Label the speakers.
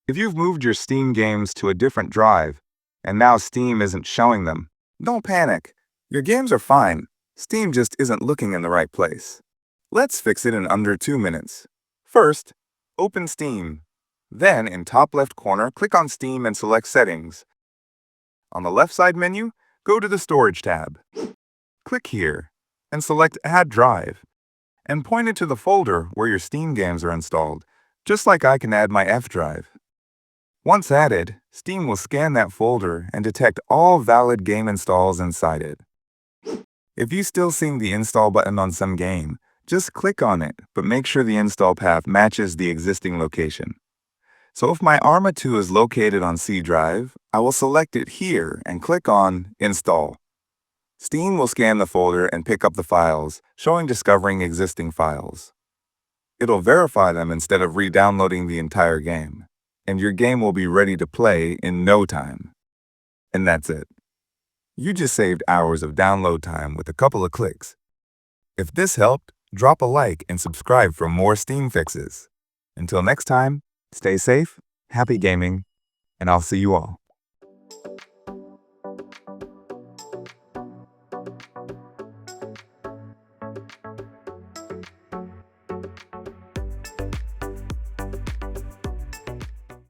Speaker 1: If you've moved your Steam games to a different drive, and now Steam isn't showing them, don't panic. Your games are fine. Steam just isn't looking in the right place. Let's fix it in under 2 minutes. First, open Steam. Then, in top left corner, click on Steam and select Settings. On the left side menu, go to the Storage tab. Click here and select Add Drive, and point it to the folder where your Steam games are installed, just like I can add my F drive. Once added, Steam will scan that folder and detect all valid game installs inside it. If you still see the install button on some game, just click on it, but make sure the install path matches the existing location. So if my Arma 2 is located on C drive, I will select it here and click on Install. Steam will scan the folder and pick up the files, showing discovering existing files. It'll verify them instead of re-downloading the entire game, and your game will be ready to play in no time. And that's it. You just saved hours of download time with a couple of clicks. If this helped, drop a like and subscribe for more Steam fixes. Until next time, stay safe, happy gaming, and I'll see you all.